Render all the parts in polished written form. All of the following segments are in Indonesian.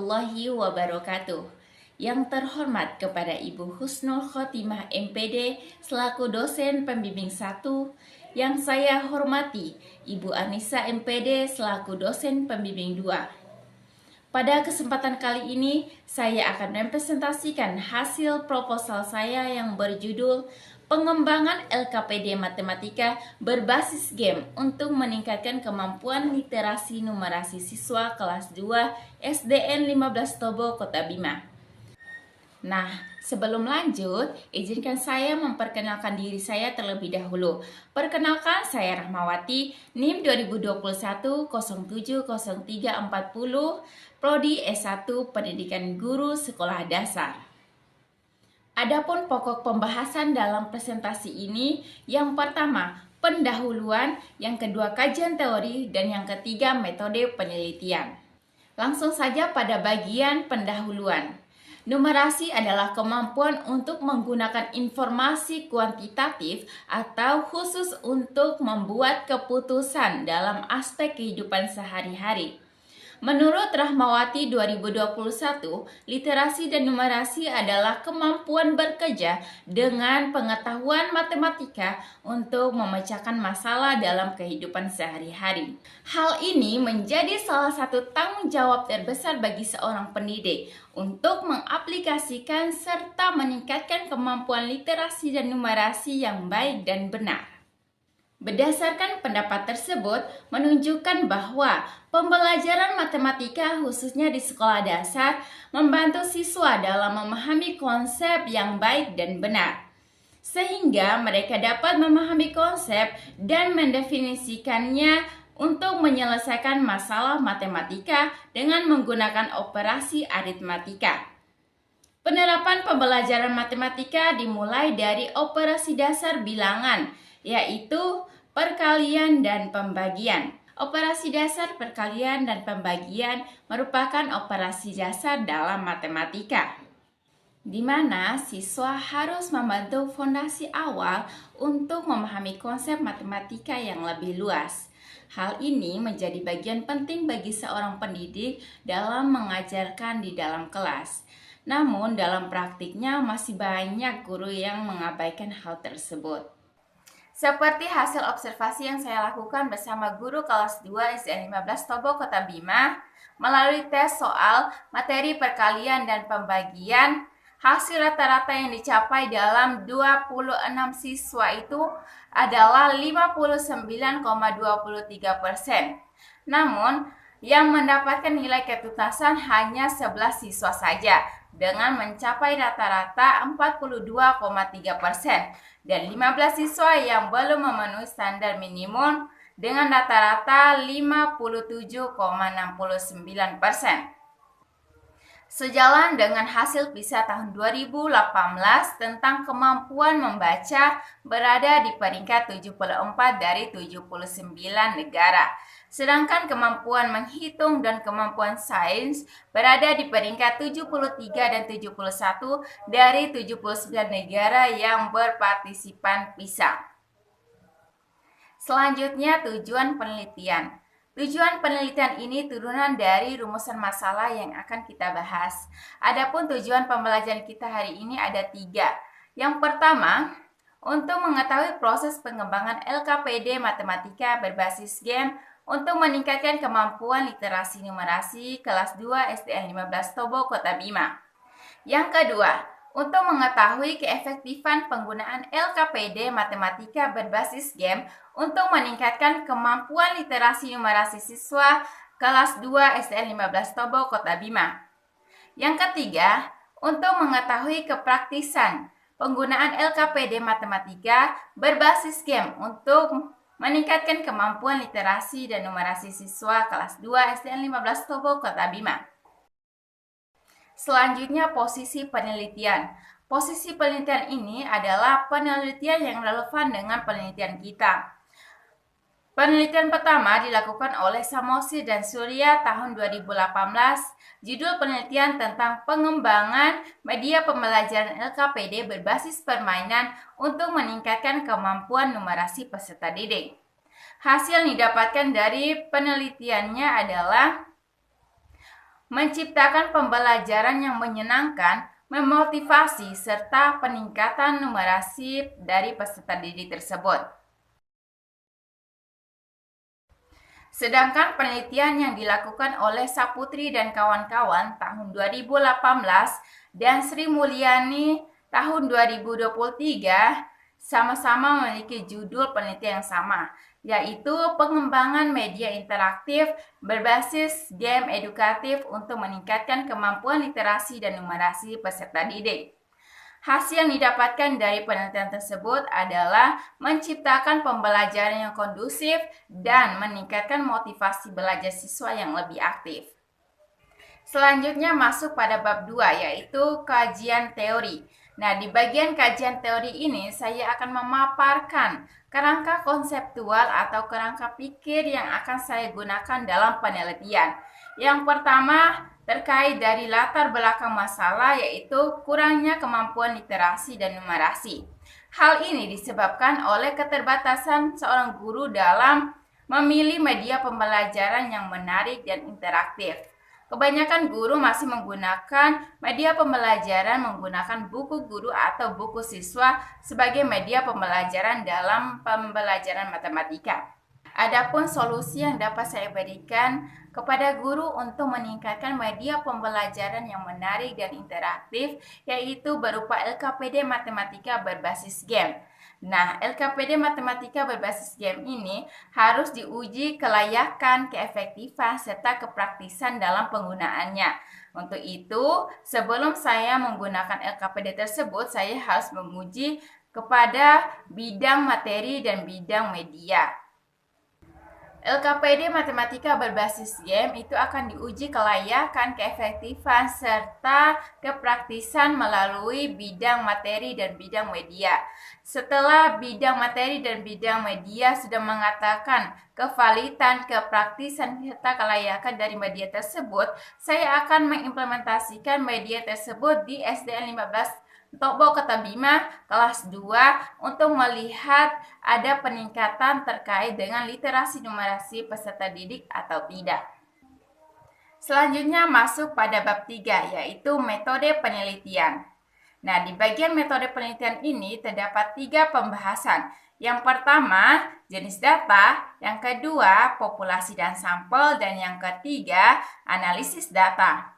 warahmatullahi wabarakatuh. Yang terhormat kepada Ibu Husnul Khotimah MPD selaku dosen pembimbing 1, yang saya hormati Ibu Anissa MPD selaku dosen pembimbing 2. Pada kesempatan kali ini, saya akan mempresentasikan hasil proposal saya yang berjudul Pengembangan LKPD Matematika berbasis game untuk meningkatkan kemampuan literasi numerasi siswa kelas 2 SDN 15 Tobo, Kota Bima. Nah, sebelum lanjut, izinkan saya memperkenalkan diri saya terlebih dahulu. Perkenalkan, saya Rahmawati, NIM 2021 070340, Prodi S1 Pendidikan Guru Sekolah Dasar. Adapun pokok pembahasan dalam presentasi ini, yang pertama, pendahuluan, yang kedua, kajian teori, dan yang ketiga, metode penelitian. Langsung saja pada bagian pendahuluan. Numerasi adalah kemampuan untuk menggunakan informasi kuantitatif atau khusus untuk membuat keputusan dalam aspek kehidupan sehari-hari. Menurut Rahmawati 2021, literasi dan numerasi adalah kemampuan bekerja dengan pengetahuan matematika untuk memecahkan masalah dalam kehidupan sehari-hari. Hal ini menjadi salah satu tanggung jawab terbesar bagi seorang pendidik untuk mengaplikasikan serta meningkatkan kemampuan literasi dan numerasi yang baik dan benar. Berdasarkan pendapat tersebut menunjukkan bahwa pembelajaran matematika khususnya di sekolah dasar membantu siswa dalam memahami konsep yang baik dan benar, sehingga mereka dapat memahami konsep dan mendefinisikannya untuk menyelesaikan masalah matematika dengan menggunakan operasi aritmatika. Penerapan pembelajaran matematika dimulai dari operasi dasar bilangan, yaitu perkalian dan pembagian. Operasi dasar perkalian dan pembagian merupakan operasi dasar dalam matematika, di mana siswa harus membantu fondasi awal untuk memahami konsep matematika yang lebih luas. Hal ini menjadi bagian penting bagi seorang pendidik dalam mengajarkan di dalam kelas. Namun dalam praktiknya masih banyak guru yang mengabaikan hal tersebut. Seperti hasil observasi yang saya lakukan bersama guru kelas 2 SDN 15 Tobo, Kota Bima, melalui tes soal materi perkalian dan pembagian, hasil rata-rata yang dicapai dalam 26 siswa itu adalah 59,23%. Namun, yang mendapatkan nilai ketuntasan hanya 11 siswa saja, dengan mencapai rata-rata 42,3%, dan 15 siswa yang belum memenuhi standar minimum dengan rata-rata 57,69%. Sejalan dengan hasil PISA tahun 2018 tentang kemampuan membaca berada di peringkat 74 dari 79 negara. Sedangkan kemampuan menghitung dan kemampuan sains berada di peringkat 73 dan 71 dari 79 negara yang berpartisipan PISA. Selanjutnya, tujuan penelitian. Tujuan penelitian ini turunan dari rumusan masalah yang akan kita bahas. Adapun tujuan pembelajaran kita hari ini ada 3. Yang pertama, untuk mengetahui proses pengembangan LKPD Matematika berbasis game untuk meningkatkan kemampuan literasi numerasi kelas 2 SDN 15 Tobo, Kota Bima. Yang kedua, untuk mengetahui keefektifan penggunaan LKPD Matematika berbasis game untuk meningkatkan kemampuan literasi numerasi siswa kelas 2 SDN 15 Tobo, Kota Bima. Yang ketiga, untuk mengetahui kepraktisan penggunaan LKPD Matematika berbasis game untuk meningkatkan kemampuan literasi dan numerasi siswa kelas 2 SDN 15 Tobo, Kota Bima. Selanjutnya, posisi penelitian. Posisi penelitian ini adalah penelitian yang relevan dengan penelitian kita. Penelitian pertama dilakukan oleh Samosir dan Surya tahun 2018. Judul penelitian tentang pengembangan media pembelajaran LKPD berbasis permainan untuk meningkatkan kemampuan numerasi peserta didik. Hasil yang didapatkan dari penelitiannya adalah menciptakan pembelajaran yang menyenangkan, memotivasi, serta peningkatan numerasi dari peserta didik tersebut. Sedangkan penelitian yang dilakukan oleh Saputri dan kawan-kawan tahun 2018 dan Sri Mulyani tahun 2023 sama-sama memiliki judul penelitian yang sama, yaitu pengembangan media interaktif berbasis game edukatif untuk meningkatkan kemampuan literasi dan numerasi peserta didik. Hasil yang didapatkan dari penelitian tersebut adalah menciptakan pembelajaran yang kondusif dan meningkatkan motivasi belajar siswa yang lebih aktif. Selanjutnya masuk pada bab 2, yaitu kajian teori. Nah, di bagian kajian teori ini saya akan memaparkan kerangka konseptual atau kerangka pikir yang akan saya gunakan dalam penelitian. Yang pertama, terkait dari latar belakang masalah, yaitu kurangnya kemampuan literasi dan numerasi. Hal ini disebabkan oleh keterbatasan seorang guru dalam memilih media pembelajaran yang menarik dan interaktif. Kebanyakan guru masih menggunakan media pembelajaran menggunakan buku guru atau buku siswa sebagai media pembelajaran dalam pembelajaran matematika. Adapun solusi yang dapat saya berikan kepada guru untuk meningkatkan media pembelajaran yang menarik dan interaktif, yaitu berupa LKPD Matematika berbasis game. Nah, LKPD Matematika berbasis game ini harus diuji kelayakan, keefektifan, serta kepraktisan dalam penggunaannya. Untuk itu, sebelum saya menggunakan LKPD tersebut, saya harus menguji kepada bidang materi dan bidang media. LKPD Matematika berbasis game itu akan diuji kelayakan, keefektifan, serta kepraktisan melalui bidang materi dan bidang media. Setelah bidang materi dan bidang media sudah mengatakan kevalitan, kepraktisan, serta kelayakan dari media tersebut, saya akan mengimplementasikan media tersebut di SDN 15 Tobo Ketabima kelas 2 untuk melihat ada peningkatan terkait dengan literasi numerasi peserta didik atau tidak. Selanjutnya masuk pada bab 3, yaitu metode penelitian. Nah, di bagian metode penelitian ini terdapat 3 pembahasan. Yang pertama, jenis data, yang kedua, populasi dan sampel, dan yang ketiga, analisis data.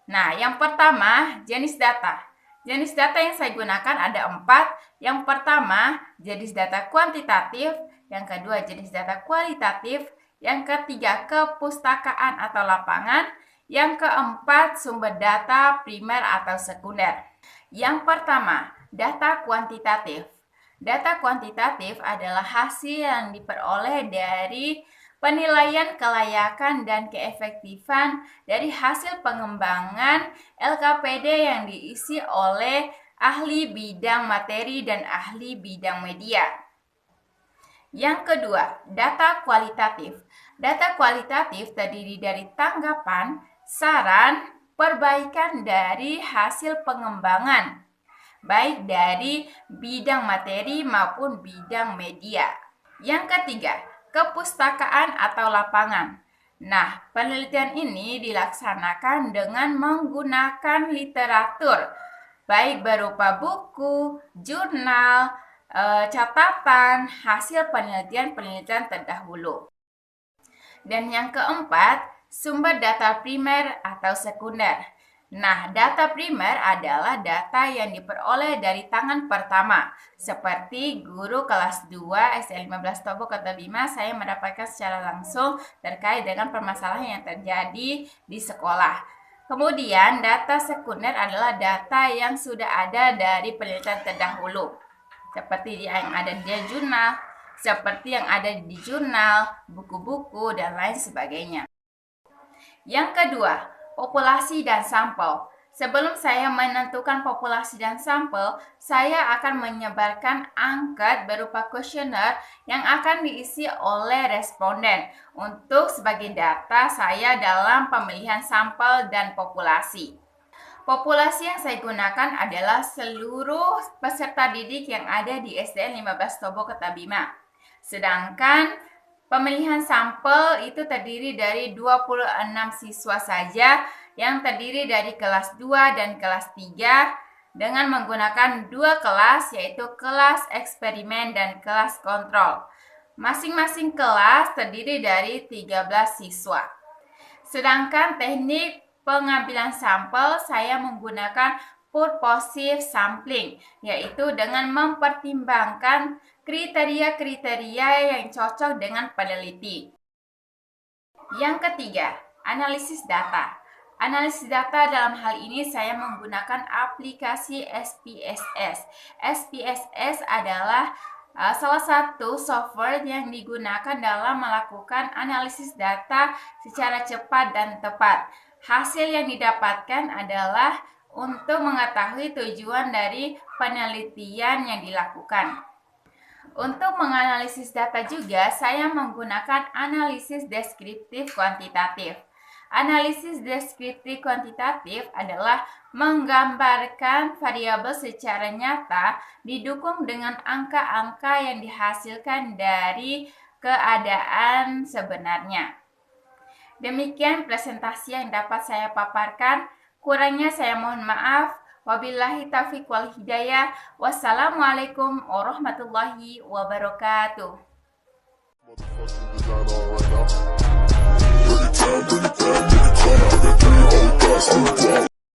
Nah, yang pertama, jenis data. Jenis data yang saya gunakan ada 4. Yang pertama, jenis data kuantitatif. Yang kedua, jenis data kualitatif. Yang ketiga, kepustakaan atau lapangan. Yang keempat, sumber data primer atau sekunder. Yang pertama, data kuantitatif. Data kuantitatif adalah hasil yang diperoleh dari penilaian kelayakan dan keefektifan dari hasil pengembangan LKPD yang diisi oleh ahli bidang materi dan ahli bidang media. Yang kedua, data kualitatif. Data kualitatif terdiri dari tanggapan, saran, perbaikan dari hasil pengembangan, baik dari bidang materi maupun bidang media. Yang ketiga, kepustakaan atau lapangan. Nah, penelitian ini dilaksanakan dengan menggunakan literatur, baik berupa buku, jurnal, catatan, hasil penelitian-penelitian terdahulu. Dan yang keempat, sumber data primer atau sekunder. Nah, data primer adalah data yang diperoleh dari tangan pertama. Seperti guru kelas 2 SDN 15 Tobo Ketabima, saya mendapatkan secara langsung terkait dengan permasalahan yang terjadi di sekolah. Kemudian, data sekunder adalah data yang sudah ada dari penelitian terdahulu. Seperti yang ada di jurnal, buku-buku, dan lain sebagainya. Yang kedua, populasi dan sampel. Sebelum saya menentukan populasi dan sampel, saya akan menyebarkan angket berupa kuesioner yang akan diisi oleh responden untuk sebagai data saya dalam pemilihan sampel dan populasi. Populasi yang saya gunakan adalah seluruh peserta didik yang ada di SDN 15 Tobo Ketabima. Sedangkan Pemilihan sampel itu terdiri dari 26 siswa saja yang terdiri dari kelas 2 dan kelas 3 dengan menggunakan dua kelas, yaitu kelas eksperimen dan kelas kontrol. Masing-masing kelas terdiri dari 13 siswa. Sedangkan teknik pengambilan sampel saya menggunakan purposive sampling, yaitu dengan mempertimbangkan kriteria-kriteria yang cocok dengan peneliti. Yang ketiga, analisis data. Analisis data dalam hal ini saya menggunakan aplikasi SPSS. SPSS adalah salah satu software yang digunakan dalam melakukan analisis data secara cepat dan tepat. Hasil yang didapatkan adalah untuk mengetahui tujuan dari penelitian yang dilakukan. Untuk menganalisis data juga, saya menggunakan analisis deskriptif kuantitatif. Analisis deskriptif kuantitatif adalah menggambarkan variabel secara nyata didukung dengan angka-angka yang dihasilkan dari keadaan sebenarnya. Demikian presentasi yang dapat saya paparkan. Kurangnya saya mohon maaf. Wabillahi taufiq wal hidayah. Wassalamualaikum warahmatullahi wabarakatuh.